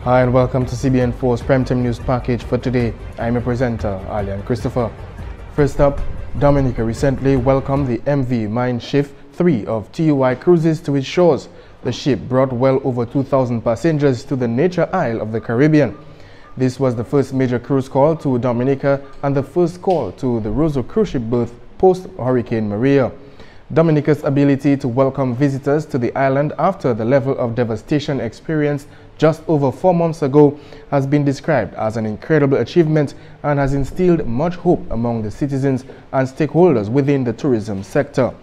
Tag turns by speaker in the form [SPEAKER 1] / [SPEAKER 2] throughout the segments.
[SPEAKER 1] Hi and welcome to CBN4's Primetime News Package for today. I'm your presenter, Alian Christopher. First up, Dominica recently welcomed the MV Mein Schiff 3 of TUI Cruises to its shores. The ship brought well over 2,000 passengers to the nature isle of the Caribbean. This was the first major cruise call to Dominica and the first call to the Roseau cruise ship berth post-Hurricane Maria. Dominica's ability to welcome visitors to the island after the level of devastation experienced just over 4 months ago has been described as an incredible achievement and has instilled much hope among the citizens and stakeholders within the tourism sector.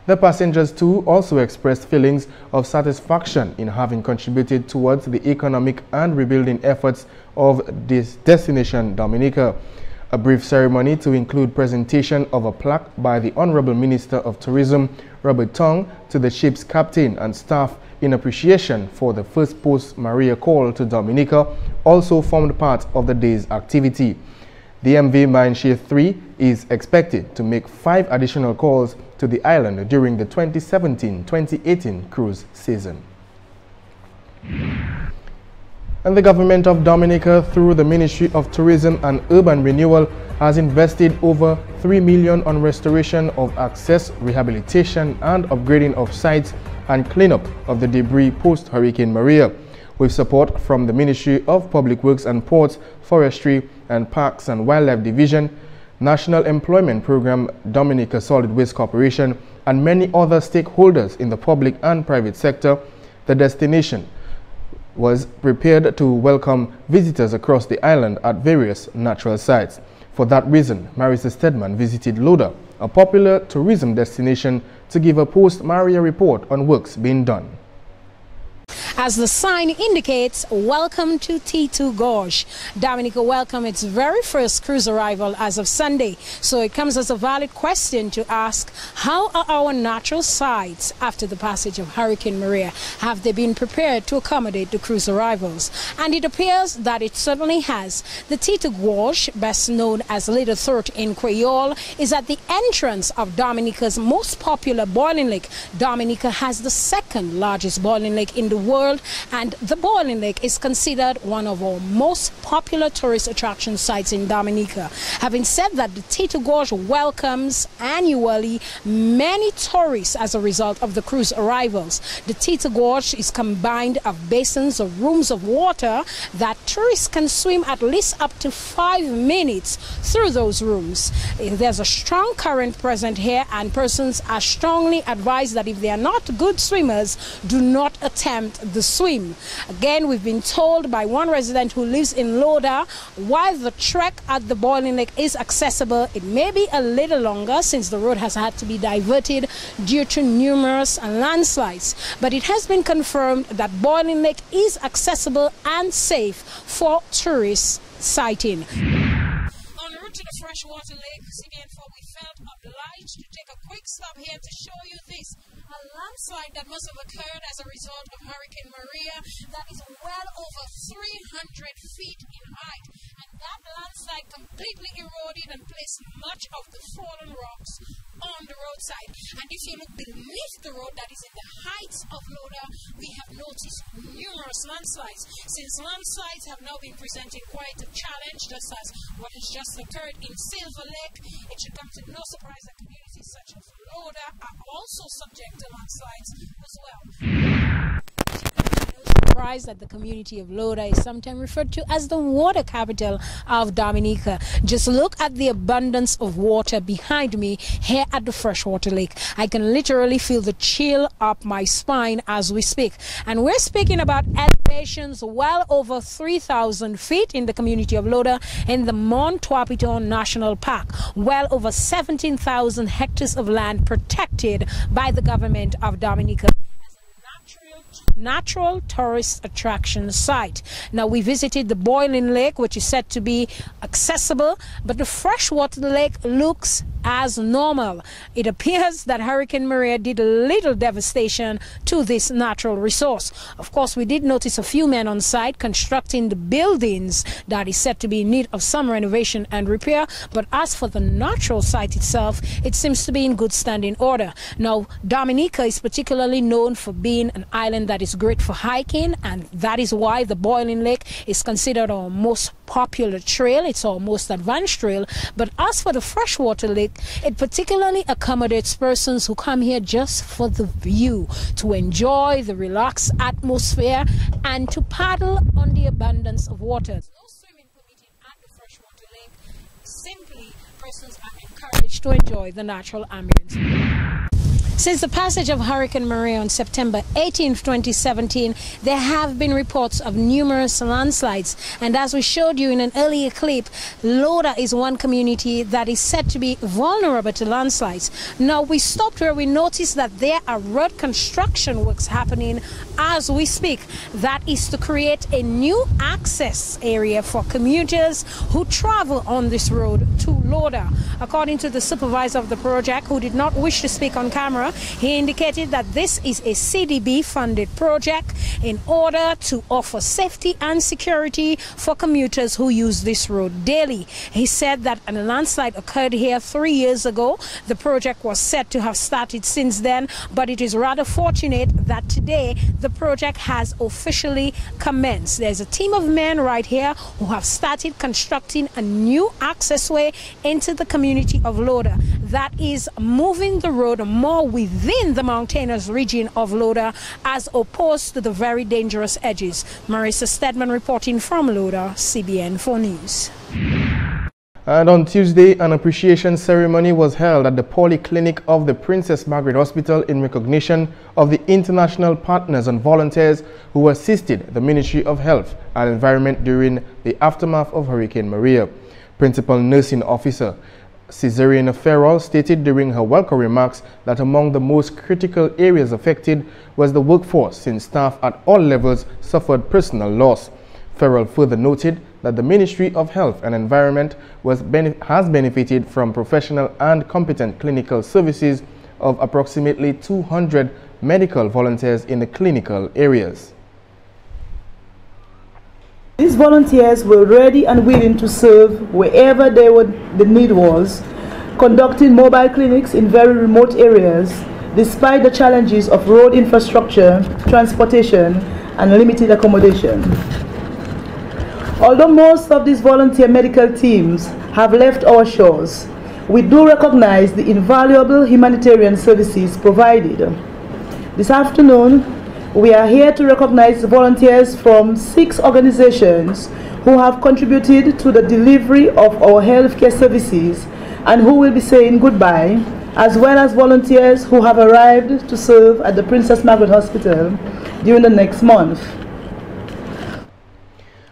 [SPEAKER 1] The passengers too also expressed feelings of satisfaction in having contributed towards the economic and rebuilding efforts of this destination, Dominica. A brief ceremony to include presentation of a plaque by the Honorable Minister of Tourism, Robert Tong, to the ship's captain and staff in appreciation for the first post-Maria call to Dominica also formed part of the day's activity. The MV Mein Schiff 3 is expected to make 5 additional calls to the island during the 2017-2018 cruise season. And the government of Dominica, through the Ministry of Tourism and Urban Renewal, has invested over $3 million on restoration of access, rehabilitation and upgrading of sites and cleanup of the debris post-Hurricane Maria, with support from the Ministry of Public Works and Ports, Forestry and Parks and Wildlife Division, National Employment Program, Dominica Solid Waste Corporation, and many other stakeholders in the public and private sector. The destination was prepared to welcome visitors across the island at various natural sites. For that reason, Marisa Stedman visited Loda, a popular tourism destination, to give a post-Maria report on works being done.
[SPEAKER 2] As the sign indicates, welcome to T2 Gorge. Dominica welcomed its very first cruise arrival as of Sunday. So it comes as a valid question to ask, how are our natural sites after the passage of Hurricane Maria? Have they been prepared to accommodate the cruise arrivals? And it appears that it certainly has. The T2 Gorge, best known as Little Throat in Creole, is at the entrance of Dominica's most popular boiling lake. Dominica has the second largest boiling lake in the world, and the boiling lake is considered one of our most popular tourist attraction sites in Dominica. Having said that, the T2 Gorge welcomes annually many tourists as a result of the cruise arrivals. The T2 Gorge is combined of basins of rooms of water that tourists can swim at least up to 5 minutes through those rooms. There's a strong current present here, and persons are strongly advised that if they are not good swimmers, do not attempt the swim. Again, we've been told by one resident who lives in Loda, while the trek at the boiling lake is accessible, it may be a little longer since the road has had to be diverted due to numerous landslides. But it has been confirmed that boiling lake is accessible and safe for tourist sighting. En route to the Freshwater Lake, CBN4, we felt obliged to take a quick stop here to show you this. A landslide that must have occurred as a result of Hurricane Maria that is well over 300 feet in height. And that landslide completely eroded and placed much of the fallen rocks on the roadside. And if you look beneath the road that is in the heights of Loda, we have noticed numerous landslides. Since landslides have now been presenting quite a challenge, just as what has just occurred in Silver Lake, it should come to no surprise that communities such as Loda are also subject to landslides as well. Surprised that the community of Loda is sometimes referred to as the water capital of Dominica. Just look at the abundance of water behind me here at the Freshwater Lake. I can literally feel the chill up my spine as we speak. And we're speaking about elevations well over 3,000 feet in the community of Loda in the Mont Trois-Pitons National Park. Well over 17,000 hectares of land protected by the government of Dominica. Natural tourist attraction site. Now, we visited the boiling lake, which is said to be accessible, but the freshwater lake looks as normal. It appears that Hurricane Maria did little devastation to this natural resource. Of course, we did notice a few men on site constructing the buildings that is said to be in need of some renovation and repair, but as for the natural site itself, it seems to be in good standing order. Now, Dominica is particularly known for being an island that is great for hiking, and that is why the Boiling Lake is considered our most popular trail. It's our most advanced trail. But as for the Freshwater Lake, it particularly accommodates persons who come here just for the view, to enjoy the relaxed atmosphere and to paddle on the abundance of water. No swimming permitted at the Freshwater Lake. Simply, persons are encouraged to enjoy the natural ambience. Since the passage of Hurricane Maria on September 18, 2017, there have been reports of numerous landslides. And as we showed you in an earlier clip, Loda is one community that is said to be vulnerable to landslides. Now, we stopped where we noticed that there are road construction works happening as we speak. That is to create a new access area for commuters who travel on this road to Loda. According to the supervisor of the project, who did not wish to speak on camera, he indicated that this is a CDB funded project in order to offer safety and security for commuters who use this road daily. He said that a landslide occurred here 3 years ago. The project was said to have started since then, but it is rather fortunate that today the project has officially commenced. There's a team of men right here who have started constructing a new accessway into the community of Loda that is moving the road more within the mountainous region of Loda as opposed to the very dangerous edges. Marissa Stedman reporting from Loda, CBN4 News.
[SPEAKER 1] And on Tuesday, an appreciation ceremony was held at the Polyclinic of the Princess Margaret Hospital in recognition of the international partners and volunteers who assisted the Ministry of Health and Environment during the aftermath of Hurricane Maria. Principal Nursing Officer Caesariana Ferrell stated during her welcome remarks that among the most critical areas affected was the workforce, since staff at all levels suffered personal loss. Ferrell further noted that the Ministry of Health and Environment has benefited from professional and competent clinical services of approximately 200 medical volunteers in the clinical areas.
[SPEAKER 3] These volunteers were ready and willing to serve wherever the need was, conducting mobile clinics in very remote areas, despite the challenges of road infrastructure, transportation, and limited accommodation. Although most of these volunteer medical teams have left our shores, we do recognize the invaluable humanitarian services provided. This afternoon, we are here to recognize volunteers from 6 organizations who have contributed to the delivery of our healthcare services and who will be saying goodbye, as well as volunteers who have arrived to serve at the Princess Margaret Hospital during the next month.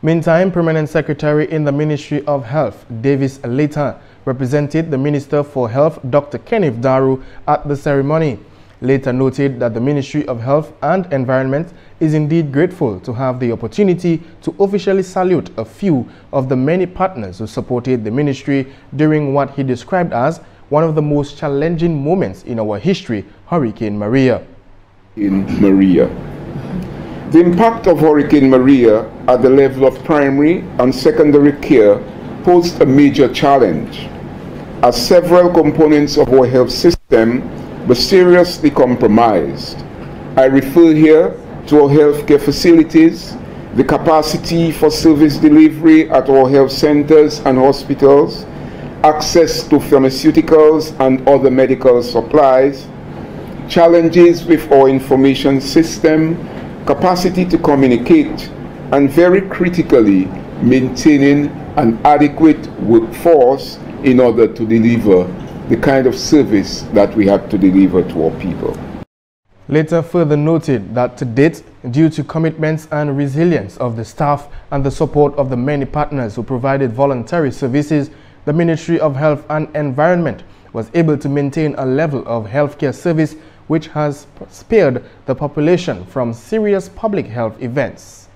[SPEAKER 1] Meantime, Permanent Secretary in the Ministry of Health, Davis Leighton, represented the Minister for Health, Dr. Kenneth Daru, at the ceremony. Leighton noted that the Ministry of Health and Environment is indeed grateful to have the opportunity to officially salute a few of the many partners who supported the ministry during what he described as one of the most challenging moments in our history, Hurricane Maria.
[SPEAKER 4] The impact of Hurricane Maria at the level of primary and secondary care posed a major challenge, as several components of our health system were seriously compromised. I refer here to our healthcare facilities, the capacity for service delivery at our health centers and hospitals, access to pharmaceuticals and other medical supplies, challenges with our information system, capacity to communicate, and very critically, maintaining an adequate workforce in order to deliver the kind of service that we had to deliver to our people.
[SPEAKER 1] Later further noted that to date, due to commitments and resilience of the staff and the support of the many partners who provided voluntary services, the Ministry of Health and Environment was able to maintain a level of healthcare service which has spared the population from serious public health events.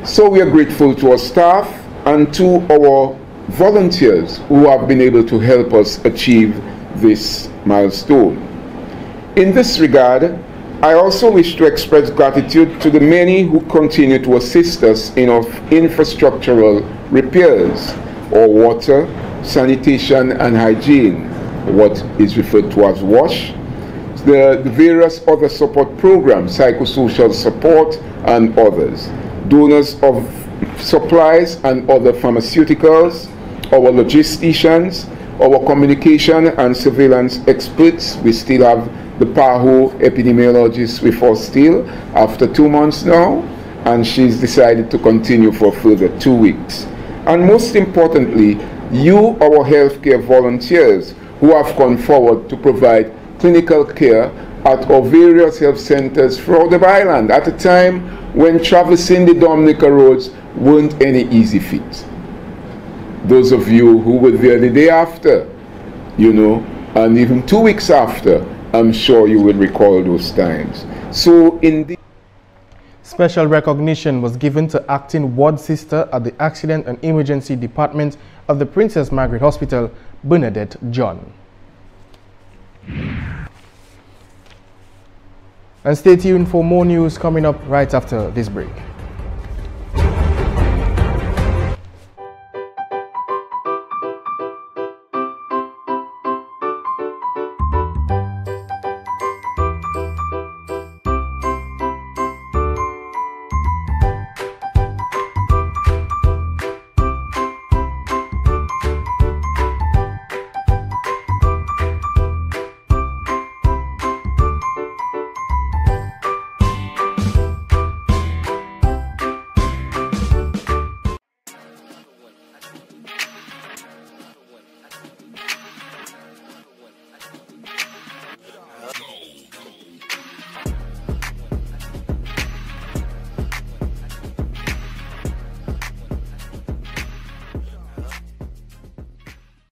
[SPEAKER 4] So we are grateful to our staff and to our volunteers who have been able to help us achieve this milestone. In this regard, I also wish to express gratitude to the many who continue to assist us in our infrastructural repairs, or water, sanitation and hygiene, what is referred to as WASH, the various other support programs, psychosocial support and others, donors of supplies and other pharmaceuticals, our logisticians, our communication and surveillance experts. We still have the PAHO epidemiologist with us still after 2 months now, and she's decided to continue for a further 2 weeks. And most importantly, you, our healthcare volunteers, who have come forward to provide clinical care at our various health centers throughout the island at a time when traversing the Dominica roads weren't any easy feat. Those of you who were there the day after, you know, and even 2 weeks after, I'm sure you will recall those times. So indeed,
[SPEAKER 1] special recognition was given to acting ward sister at the Accident and Emergency Department of the Princess Margaret Hospital, Bernadette John. And stay tuned for more news coming up right after this break.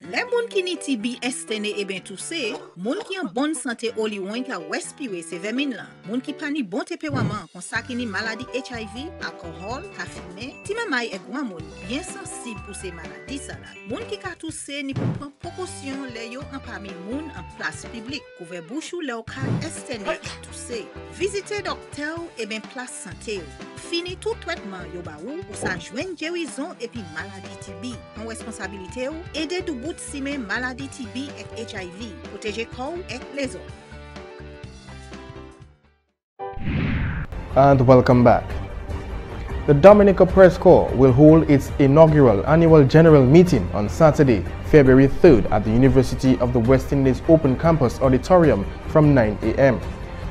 [SPEAKER 5] Les moun qui ni TB estene et ben tout se, moun qui en bonne santé oli ouin ka respire se vermine la. Moun qui pa ni bon tempérament kon sa ki ni maladie HIV, alcool, ka fumer, ti mamay e grand moun bien sensible pour ces maladies ça là. Moun qui ka tousse ni pour prendre précaution les yo en parmi moun en place publique, couvert bouche ou le ka estene et tousse. Visitez docteur et ben place santé. Fini tout traitement yo ba ou sa joine guérison et puis maladie TB. En responsabilité ou aider du bout si men maladie TB et HIV, protéger corps et les autres.
[SPEAKER 1] And welcome back. The Dominica Press Corps will hold its inaugural annual general meeting on Saturday, February 3rd at the University of the West Indies Open Campus Auditorium from 9 a.m.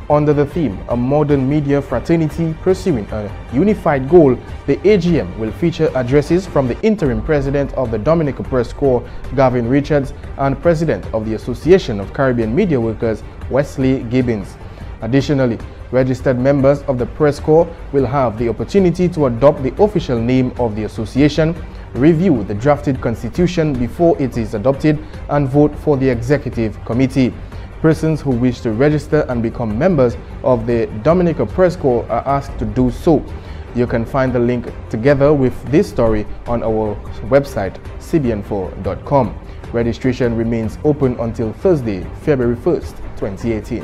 [SPEAKER 1] Under the theme, A Modern Media Fraternity Pursuing a Unified Goal, the AGM will feature addresses from the interim president of the Dominica Press Corps, Gavin Richards, and president of the Association of Caribbean Media Workers, Wesley Gibbons. Additionally, registered members of the Press Corps will have the opportunity to adopt the official name of the association, review the drafted constitution before it is adopted, and vote for the executive committee. Persons who wish to register and become members of the Dominica Press Corps are asked to do so. You can find the link together with this story on our website CBN4.com. Registration remains open until Thursday, February 1st, 2018.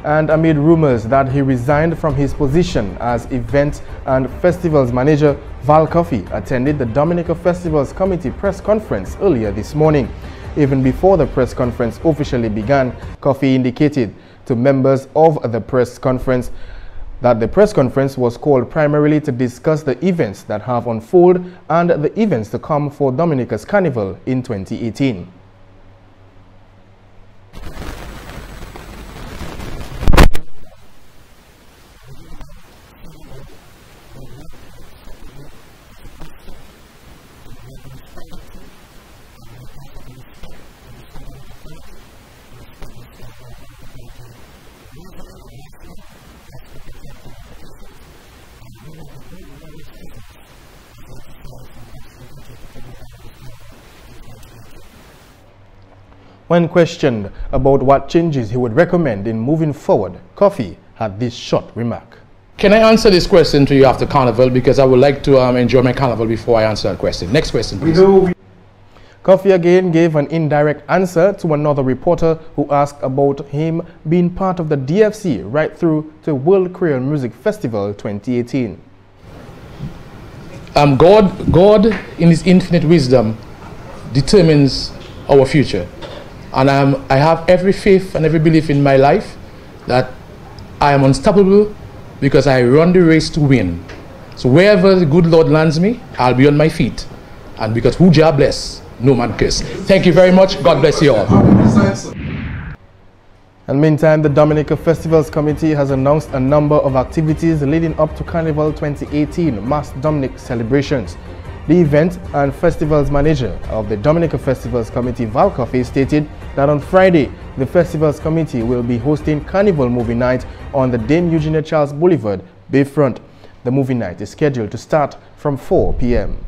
[SPEAKER 1] And amid rumors that he resigned from his position as event and festivals manager, Val Coffey attended the Dominica Festivals Committee press conference earlier this morning. Even before the press conference officially began, Coffey indicated to members of the press conference that the press conference was called primarily to discuss the events that have unfolded and the events to come for Dominica's Carnival in 2018. When questioned about what changes he would recommend in moving forward, Coffey had this short remark.
[SPEAKER 6] Can I answer this question to you after Carnival? Because I would like to enjoy my Carnival before I answer that question. Next question, please.
[SPEAKER 1] Kofi again gave an indirect answer to another reporter who asked about him being part of the DFC right through to World Creole Music Festival 2018.
[SPEAKER 6] God in his infinite wisdom determines our future. And I have every faith and every belief in my life that I am unstoppable because I run the race to win. So wherever the good Lord lands me, I'll be on my feet. And because who Jah bless, no man curse. Thank you very much. God bless you all.
[SPEAKER 1] And meantime, the Dominica Festivals Committee has announced a number of activities leading up to Carnival 2018 Mass Dominic celebrations. The event and festivals manager of the Dominica Festivals Committee, Val Coffey, stated that on Friday, the Festivals Committee will be hosting Carnival Movie Night on the Dame Eugenia Charles Boulevard, Bayfront. The movie night is scheduled to start from 4 p.m.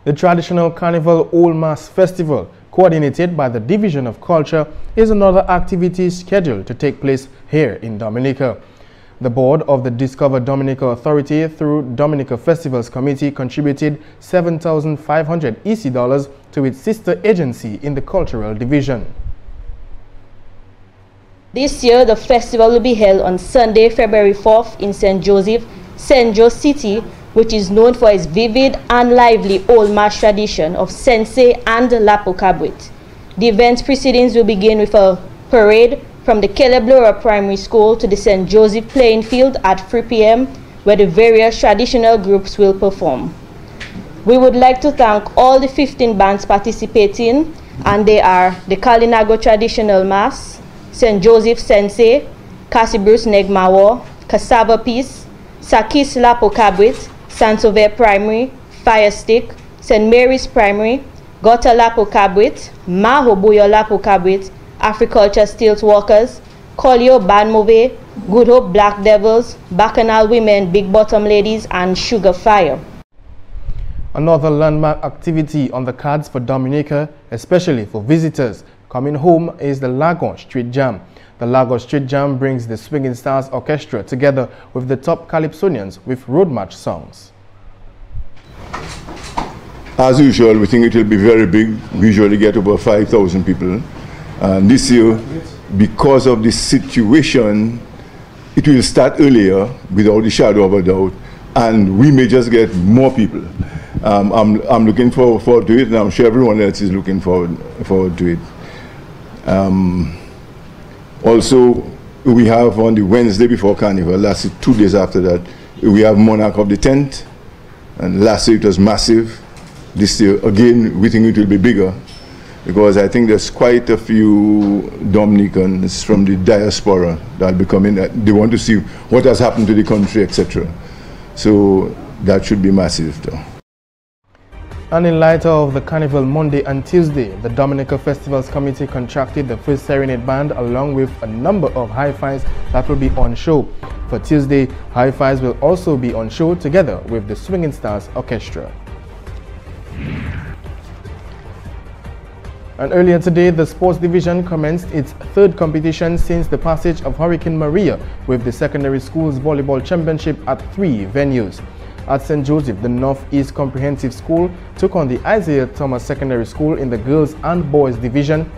[SPEAKER 1] The traditional Carnival Old Mass Festival, coordinated by the Division of Culture, is another activity scheduled to take place here in Dominica. The board of the Discover Dominica Authority through Dominica Festivals Committee contributed 7,500 EC dollars to its sister agency in the Cultural Division.
[SPEAKER 7] This year, the festival will be held on Sunday, February 4th in St. Joseph, St. Joe City, which is known for its vivid and lively old mass tradition of Sensei and Lapo Cabrit. The event's proceedings will begin with a parade from the Celeblora Primary School to the St. Joseph playing field at 3 p.m. where the various traditional groups will perform. We would like to thank all the 15 bands participating, and they are the Kalinago Traditional Mass, St. Joseph Sensei, Cassibrus Negmawa, Cassava Peace, Sakis Lapo Cabrit, Saint-Sauveur Primary, Firestick, St. Mary's Primary, Gota Lapo Cabrit, Mahobuyo Lapo Cabrit, Africulture Stilt Walkers, Colio Bandmove, Good Hope Black Devils, Bacchanal Women, Big Bottom Ladies, and Sugar Fire.
[SPEAKER 1] Another landmark activity on the cards for Dominica, especially for visitors coming home, is the Lagos Street Jam. The Lagos Street Jam brings the Swinging Stars Orchestra together with the top calypsonians with road march songs.
[SPEAKER 8] As usual, we think it will be very big. We usually get over 5,000 people. And this year, because of the situation, it will start earlier without the shadow of a doubt, and we may just get more people. I'm looking forward to it, and I'm sure everyone else is looking forward to it. Also, we have on the Wednesday before Carnival, last 2 days after that, we have Monarch of the Tent, and last year it was massive. This year, again, we think it will be bigger, because I think there's quite a few Dominicans from the diaspora that will be coming. They want to see what has happened to the country, etc. So that should be massive, though.
[SPEAKER 1] And in light of the Carnival Monday and Tuesday, the Dominica Festivals Committee contracted the first Serenade Band along with a number of hi-fis that will be on show. For Tuesday, hi-fis will also be on show together with the Swinging Stars Orchestra. And earlier today, the sports division commenced its third competition since the passage of Hurricane Maria with the Secondary Schools Volleyball Championship at 3 venues. At St. Joseph, the Northeast Comprehensive School took on the Isaiah Thomas Secondary School in the girls and boys division.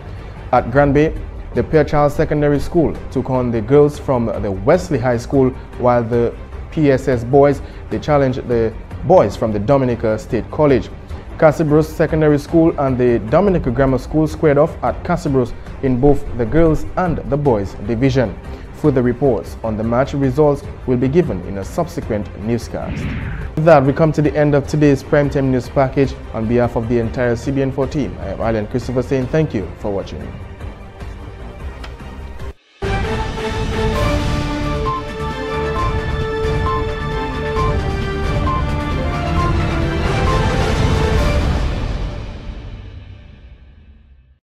[SPEAKER 1] At Granby, the Pierre Charles Secondary School took on the girls from the Wesley High School, while the PSS boys, they challenged the boys from the Dominica State College. Cassibrus Secondary School and the Dominica Grammar School squared off at Cassibrus in both the girls and the boys division. Further reports on the match results will be given in a subsequent newscast. With that, we come to the end of today's Primetime News Package. On behalf of the entire CBN4 team, I am Alan Christopher saying thank you for watching.